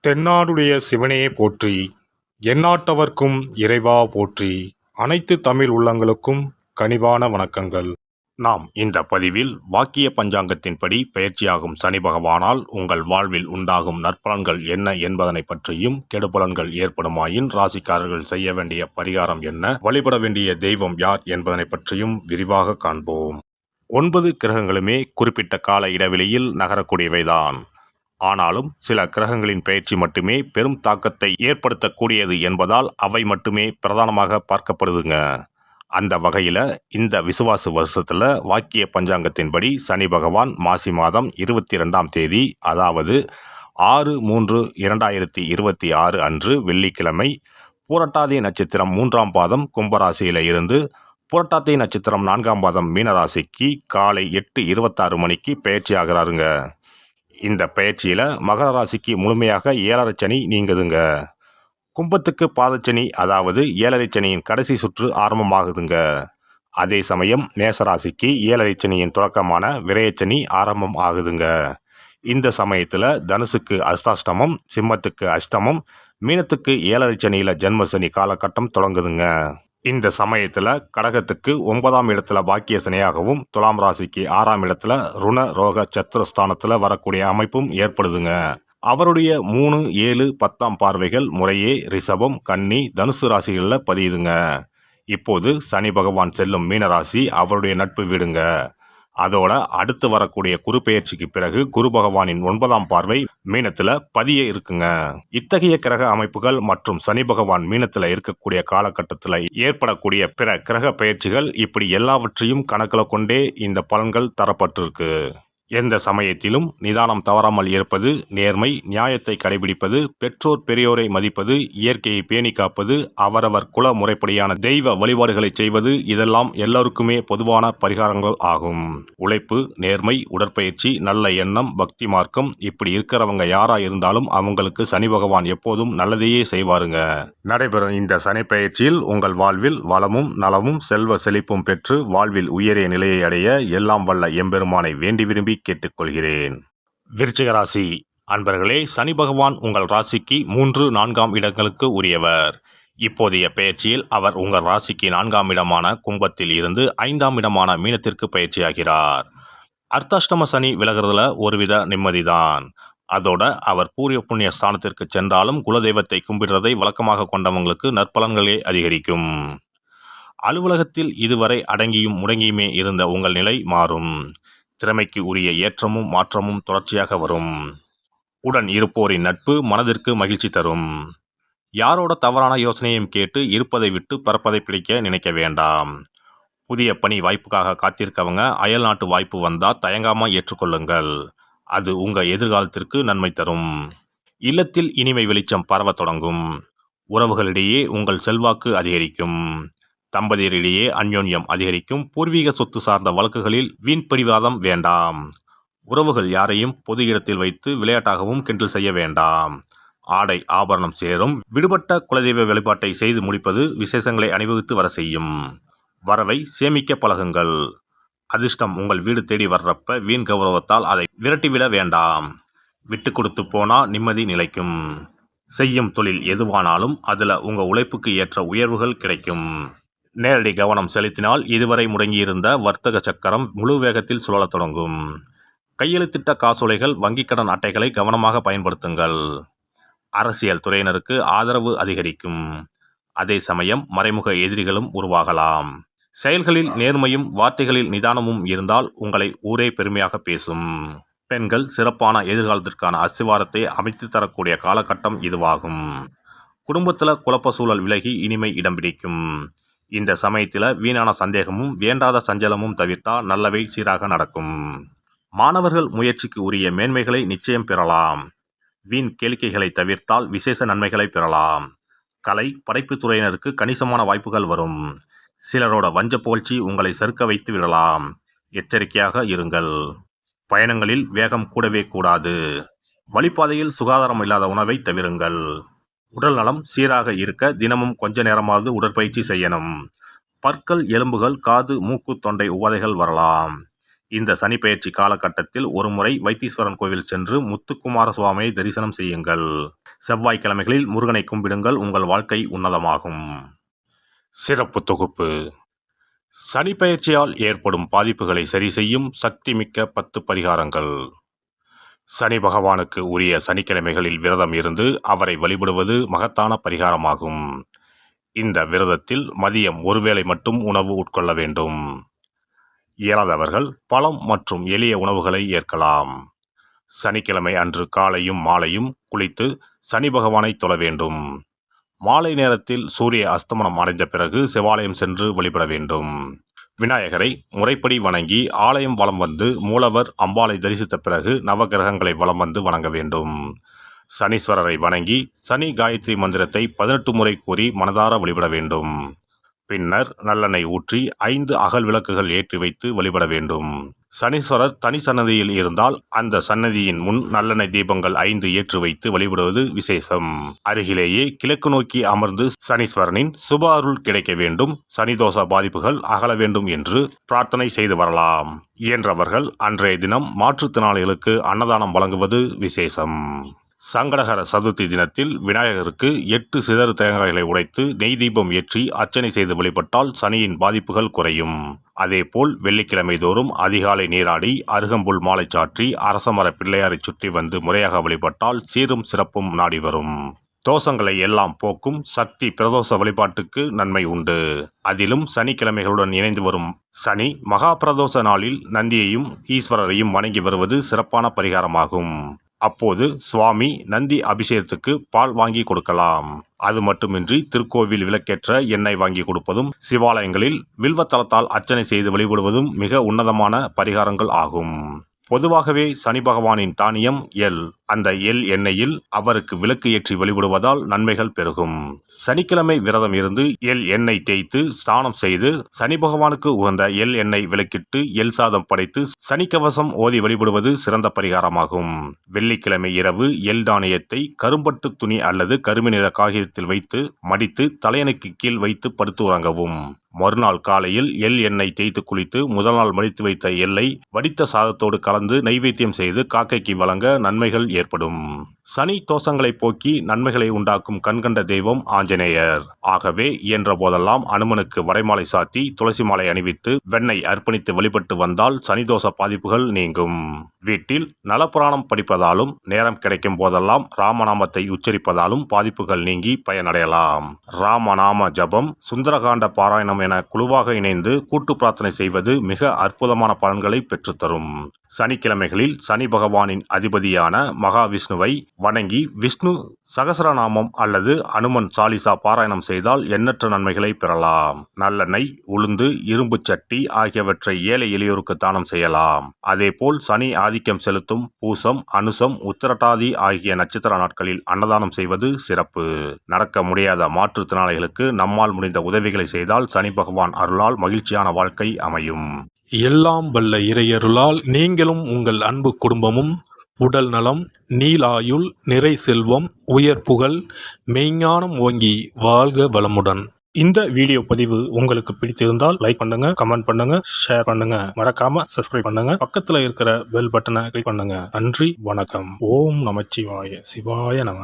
தென்னாடுடைய சிவனே போற்றி, எந்நாட்டவர்க்கும் இறைவா போற்றி. அனைத்து தமிழ் உள்ளங்களுக்கும் கனிவான வணக்கங்கள். நாம் இந்த பதிவில் வாக்கிய பஞ்சாங்கத்தின்படி பயிற்சியாகும் சனி பகவானால் உங்கள் வாழ்வில் உண்டாகும் நற்பலன்கள் என்ன என்பதனை பற்றியும், கெடுபலன்கள் ஏற்படுமாயின் ராசிக்காரர்கள் செய்ய வேண்டிய பரிகாரம் என்ன, வழிபட வேண்டிய தெய்வம் யார் என்பதனை பற்றியும் விரிவாக காண்போம். 9 கிரகங்களுமே குறிப்பிட்ட கால இடைவெளியில் நகரக்கூடியவைதான். ஆனாலும் சில கிரகங்களின் பயிற்சி மட்டுமே பெரும் தாக்கத்தை ஏற்படுத்தக்கூடியது என்பதால் அவை மட்டுமே பிரதானமாக பார்க்கப்படுதுங்க. அந்த வகையில் இந்த விசுவாச வருஷத்தில் வாக்கிய பஞ்சாங்கத்தின்படி சனி பகவான் மாசி மாதம் 22ஆம் தேதி, அதாவது 6/3/2026 அன்று வெள்ளிக்கிழமை, பூரட்டாதி நட்சத்திரம் 3ஆம் பாதம் கும்பராசியில் இருந்து புரட்டாதி நட்சத்திரம் 4ஆம் பாதம் மீனராசிக்கு காலை 8:26 மணிக்கு பயிற்சி ஆகிறாருங்க. இந்த பயிற்சியில் மகர ராசிக்கு முழுமையாக 7.5 சனி நீங்குதுங்க. கும்பத்துக்கு பாதச்சனி, அதாவது 7.5 சனியின் கடைசி சுற்று ஆரம்பமாகுதுங்க. அதே சமயம் மேசராசிக்கு 7.5 சனியின் தொடக்கமான விரயச்சனி ஆரம்பம் ஆகுதுங்க. இந்த சமயத்தில் தனுசுக்கு அஷ்டாஷ்டமம், சிம்மத்துக்கு அஷ்டமம், மீனத்துக்கு 7.5 சனியில் ஜென்மசனி காலகட்டம் தொடங்குதுங்க. இந்த சமயத்தில் கடகத்துக்கு 9ஆம் இடத்துல பாக்கிய சனியாகவும், துலாம் ராசிக்கு 6ஆம் இடத்துல ருண ரோக சத்துருஸ்தானத்தில் வரக்கூடிய அமைப்பும் ஏற்படுதுங்க. அவருடைய 3, 7, 10ஆம் பார்வைகள் முறையே ரிஷபம், கன்னி, தனுசு ராசிகளில் பதியுதுங்க. இப்போது சனி பகவான் செல்லும் மீனராசி அவருடைய நட்பு வீடுங்க. அதோட அடுத்து வரக்கூடிய குரு பெயர்ச்சிக்கு பிறகு குரு பகவானின் 9ஆம் பார்வை மீனத்துல பதிய இருக்குங்க. இத்தகைய கிரக அமைப்புகள் மற்றும் சனி பகவான் மீனத்துல இருக்கக்கூடிய காலகட்டத்தில் ஏற்படக்கூடிய பிற கிரக பெயர்ச்சிகள், இப்படி எல்லாவற்றையும் கணக்கில் கொண்டே இந்த பலன்கள் தரப்பட்டிருக்கு. எந்த சமயத்திலும் நிதானம் தவறாமல் இருப்பது, நேர்மை, நியாயத்தை கடைபிடிப்பது, பெற்றோர் பெரியோரை மதிப்பது, இயற்கையை பேணி காப்பது, அவரவர் குல முறைப்படியான தெய்வ வழிபாடுகளை செய்வது, இதெல்லாம் எல்லோருக்குமே பொதுவான பரிகாரங்கள் ஆகும். உழைப்பு, நேர்மை, உடற்பயிற்சி, நல்ல எண்ணம், பக்தி மார்க்கம், இப்படி இருக்கிறவங்க யாரா இருந்தாலும் அவங்களுக்கு சனி பகவான் எப்போதும் நல்லதையே செய்வாருங்க. நடைபெறும் இந்த சனி பயிற்சியில் உங்கள் வாழ்வில் வளமும் நலமும் செல்வ செழிப்பும் பெற்று வாழ்வில் உயரிய நிலையை அடைய எல்லாம் வல்ல எம்பெருமானை வேண்டி விரும்பி கேட்டுக்கொள்கிறேன். விருச்சிக ராசி அன்பர்களே, சனி பகவான் உங்கள் ராசிக்கு 3, 4ஆம் இடங்களுக்கு உரியவர். இப்போதைய பயிற்சியில் அவர் உங்கள் ராசிக்கு 4ஆம் இடமான கும்பத்தில் இருந்து 5ஆம் இடமான மீனத்திற்கு பயிற்சியாகிறார். அர்த்தாஷ்டம சனி விலகிறதுல ஒருவித நிம்மதிதான். அதோட அவர் பூர்வ புண்ணிய ஸ்தானத்திற்கு சென்றாலும் குலதெய்வத்தை கும்பிடுறதை வழக்கமாக கொண்டவங்களுக்கு நற்பலன்களே அதிகரிக்கும். அலுவலகத்தில் இதுவரை அடங்கியும் முடங்கியுமே இருந்த உங்கள் நிலை மாறும். திறமைக்கு உரிய ஏற்றமும் மாற்றமும் தொடர்ச்சியாக வரும். உடன் இருப்போரின் நட்பு மனதிற்கு மகிழ்ச்சி தரும். யாரோட தவறான யோசனையும் கேட்டு இருப்பதை விட்டு பறப்பதை பிடிக்க நினைக்க வேண்டாம். புதிய பணி வாய்ப்புக்காக காத்திருக்கவங்க அயல் நாட்டு வாய்ப்பு வந்தால் தயங்காமல் ஏற்றுக்கொள்ளுங்கள். அது உங்கள் எதிர்காலத்திற்கு நன்மை தரும். இல்லத்தில் இனிமை வெளிச்சம் பரவ தொடங்கும். உறவுகளிடையே உங்கள் செல்வாக்கு அதிகரிக்கும். தம்பதியரிடையே அந்யோன்யம் அதிகரிக்கும். பூர்வீக சொத்து சார்ந்த வழக்குகளில் வீண் பிடிவாதம் வேண்டாம். உறவுகள் யாரையும் பொது இடத்தில் வைத்து விளையாட்டாகவும் கிண்டல் செய்ய வேண்டாம். ஆடை ஆபரணம் சேரும். விடுபட்ட குலதெய்வ வழிபாட்டை செய்து முடிப்பது விசேஷங்களை அனுபவித்து வர செய்யும். வரவை சேமிக்க பழகுங்கள். அதிர்ஷ்டம் உங்கள் வீடு தேடி வர்றப்ப வீண் கௌரவத்தால் அதை விரட்டிவிட வேண்டாம். விட்டு கொடுத்து போனால் நிம்மதி நிலைக்கும். செய்யும் தொழில் எதுவானாலும் அதில் உங்கள் உழைப்புக்கு ஏற்ற உயர்வுகள் கிடைக்கும். நேரடி கவனம் செலுத்தினால் இதுவரை முடங்கியிருந்த வர்த்தக சக்கரம் முழு வேகத்தில் சுழலத் தொடங்கும். கையெழுத்திட்ட காசோலைகள், வங்கிக் கடன் அட்டைகளை கவனமாக பயன்படுத்துங்கள். அரசியல் துறையினருக்கு ஆதரவு அதிகரிக்கும். அதே சமயம் மறைமுக எதிரிகளும் உருவாகலாம். செயல்களில் நேர்மையும் வார்த்தைகளில் நிதானமும் இருந்தால் உங்களை ஊரே பெருமையாக பேசும். பெண்கள் சிறப்பான எதிர்காலத்திற்கான அஸ்திவாரத்தை அமைத்து தரக்கூடிய காலகட்டம் இதுவாகும். குடும்பத்தில் குழப்ப சூழல் விலகி இனிமை இடம் பிடிக்கும். இந்த சமயத்தில் வீணான சந்தேகமும் வேண்டாத சஞ்சலமும் தவிர்த்தால் நல்லவை சீராக நடக்கும். மாணவர்கள் முயற்சிக்கு உரிய மேன்மைகளை நிச்சயம் பெறலாம். வீண் கேளிக்கைகளை தவிர்த்தால் விசேஷ நன்மைகளை பெறலாம். கலை படைப்பு துறையினருக்கு கணிசமான வாய்ப்புகள் வரும். சிலரோட வஞ்ச புகழ்ச்சி உங்களை சறுக்க வைத்து விடலாம். எச்சரிக்கையாக இருங்கள். பயணங்களில் வேகம் கூடவே கூடாது. வழிபாதையில் சுகாதாரம் இல்லாத உணவை தவிருங்கள். உடல் நலம் சீராக இருக்க தினமும் கொஞ்ச நேரமாவது உடற்பயிற்சி செய்யணும். பற்கள், எலும்புகள், காது, மூக்கு, தொண்டை உபாதைகள் வரலாம். இந்த சனி பெயர்ச்சி காலகட்டத்தில் ஒருமுறை வைத்தீஸ்வரன் கோவில் சென்று முத்துக்குமார சுவாமியை தரிசனம் செய்யுங்கள். செவ்வாய்க்கிழமைகளில் முருகனை கும்பிடுங்கள், உங்கள் வாழ்க்கை உன்னதமாகும். சிறப்பு தொகுப்பு. சனி பெயர்ச்சியால் ஏற்படும் பாதிப்புகளை சரி செய்யும் சக்திமிக்க 10 பரிகாரங்கள். சனி பகவானுக்கு உரிய சனிக்கிழமைகளில் விரதம் இருந்து அவரை வழிபடுவது மகத்தான பரிகாரமாகும். இந்த விரதத்தில் மதியம் ஒருவேளை மட்டும் உணவு உட்கொள்ள வேண்டும். இயலாதவர்கள் பழம் மற்றும் எளிய உணவுகளை ஏற்கலாம். சனிக்கிழமை அன்று காலையும் மாலையும் குளித்து சனி பகவானை தொழ வேண்டும். மாலை நேரத்தில் சூரிய அஸ்தமனம் அடைந்த பிறகு சிவாலயம் சென்று வழிபட வேண்டும். விநாயகரை முறைப்படி வணங்கி ஆலயம் வலம் வந்து மூலவர் அம்பாளை தரிசித்த பிறகு நவகிரகங்களை வலம் வந்து வணங்க வேண்டும். சனீஸ்வரரை வணங்கி சனி காயத்ரி மந்திரத்தை 18 முறை கூறி மனதார வழிபட வேண்டும். பின்னர் நல்லெண்ணெய் ஊற்றி 5 அகல் விளக்குகள் ஏற்றி வைத்து வழிபட வேண்டும். சனீஸ்வரர் தனி சன்னதியில் இருந்தால் அந்த சன்னதியின் முன் நல்லெண்ணெய் தீபங்கள் 5 ஏற்றி வைத்து வழிபடுவது விசேஷம். அருகிலேயே கிழக்கு நோக்கி அமர்ந்து சனீஸ்வரனின் சுப அருள் கிடைக்க வேண்டும், சனிதோஷ பாதிப்புகள் அகல வேண்டும் என்று பிரார்த்தனை செய்து வரலாம். இயன்றவர்கள் அன்றைய தினம் மாற்றுத்திறனாளிகளுக்கு அன்னதானம் வழங்குவது விசேஷம். சங்கடகர சதுர்த்தி தினத்தில் விநாயகருக்கு 8 சிதறு தேங்காய்களை உடைத்து நெய் தீபம் ஏற்றி அர்ச்சனை செய்து வழிபட்டால் சனியின் பாதிப்புகள் குறையும். அதேபோல் வெள்ளிக்கிழமை தோறும் அதிகாலை நீராடி அருகம்புல் மாலை சாற்றி அரசமர பிள்ளையாரை சுற்றி வந்து முறையாக வழிபட்டால் சீரும் சிறப்பும் நாடி வரும். தோஷங்களை எல்லாம் போக்கும் சக்தி பிரதோஷ வழிபாட்டுக்கு நன்மை உண்டு. அதிலும் சனிக்கிழமைகளுடன் இணைந்து வரும் சனி மகா பிரதோஷ நாளில் நந்தியையும் ஈஸ்வரரையும் வணங்கி வருவது சிறப்பான பரிகாரமாகும். அப்போது சுவாமி நந்தி அபிஷேகத்துக்கு பால் வாங்கி கொடுக்கலாம். அது மட்டுமின்றி திருக்கோவில் விளக்கேற்ற எண்ணெய் வாங்கி கொடுப்பதும் சிவாலயங்களில் வில்வத்தலத்தால் அர்ச்சனை செய்து வழிபடுவதும் மிக உன்னதமான பரிகாரங்கள் ஆகும். பொதுவாகவே சனி பகவானின் தானியம் எள். அந்த எள் எண்ணெயில் அவருக்கு விளக்கு ஏற்றி வழிபடுவதால் நன்மைகள் பெருகும். சனிக்கிழமை விரதம் இருந்து எள் எண்ணெய் தேய்த்து ஸ்நானம் செய்து சனி பகவானுக்கு உகந்த எள் எண்ணெய் விளக்கிட்டு எள் சாதம் படைத்து சனிக்கவசம் ஓதி வழிபடுவது சிறந்த பரிகாரமாகும். வெள்ளிக்கிழமை இரவு எள் தானியத்தை கரும்பட்டு துணி அல்லது கருமை நிற காகிதத்தில் வைத்து மடித்து தலையணைக்கு கீழ் வைத்து படுத்து உறங்கவும். மறுநாள் காலையில் எள் எண்ணெய் தேய்த்து குளித்து முதல் நாள் மடித்து வைத்த எள்ளை வடித்த சாதத்தோடு கலந்து நைவேத்தியம் செய்து காக்கைக்கு வழங்க நன்மைகள் ஏற்படும். சனி தோஷங்களை போக்கி நன்மைகளை உண்டாக்கும் கண்கண்ட தெய்வம் ஆஞ்சநேயர். ஆகவே இயன்ற போதெல்லாம் அனுமனுக்கு வடைமாலை சாத்தி துளசி மாலை அணிவித்து வெண்ணெய் அர்ப்பணித்து வழிபட்டு வந்தால் சனிதோஷ பாதிப்புகள் நீங்கும். வீட்டில் நலப்புராணம் படிப்பதாலும் நேரம் கிடைக்கும் போதெல்லாம் ராமநாமத்தை உச்சரிப்பதாலும் பாதிப்புகள் நீங்கி பயனடையலாம். ராமநாம ஜபம், சுந்தரகாண்ட பாராயணம் என குழுவாக இணைந்து கூட்டு பிரார்த்தனை செய்வது மிக அற்புதமான பலன்களை பெற்றுத்தரும். சனிக்கிழமைகளில் சனி பகவானின் அதிபதியான மகாவிஷ்ணுவை வணங்கி விஷ்ணு சகசரநாமம் அல்லது அனுமன் சாலிசா பாராயணம் செய்தால் எண்ணற்ற நன்மைகளை பெறலாம். நல்லெண்ணெய், உளுந்து, இரும்பு சட்டி ஆகியவற்றை ஏழை எளியோருக்கு தானம் செய்யலாம். அதேபோல் சனி ஆதிக்கம் செலுத்தும் பூசம், அனுசம், உத்திரட்டாதி ஆகிய நட்சத்திர நாட்களில் அன்னதானம் செய்வது சிறப்பு. நடக்க முடியாத மாற்றுத்திறனாளிகளுக்கு நம்மால் முடிந்த உதவிகளை செய்தால் சனி பகவான் அருளால் மகிழ்ச்சியான வாழ்க்கை அமையும். எல்லாம் வல்ல இறையருளால் நீங்களும் உங்கள் அன்பு குடும்பமும் உடல் நலம், நீலாயுள், நிறை செல்வம், உயர் புகழ், மெய்ஞானம் ஓங்கி வாழ்க வளமுடன். இந்த வீடியோ பதிவு உங்களுக்கு பிடித்திருந்தால் லைக் பண்ணுங்க, கமெண்ட் பண்ணுங்க, ஷேர் பண்ணுங்க, மறக்காம சப்ஸ்கிரைப் பண்ணுங்க, பக்கத்துல இருக்கிற பெல் பட்டனை கிளிக் பண்ணுங்க. நன்றி, வணக்கம். ஓம் நமச்சிவாய. சிவாய நம.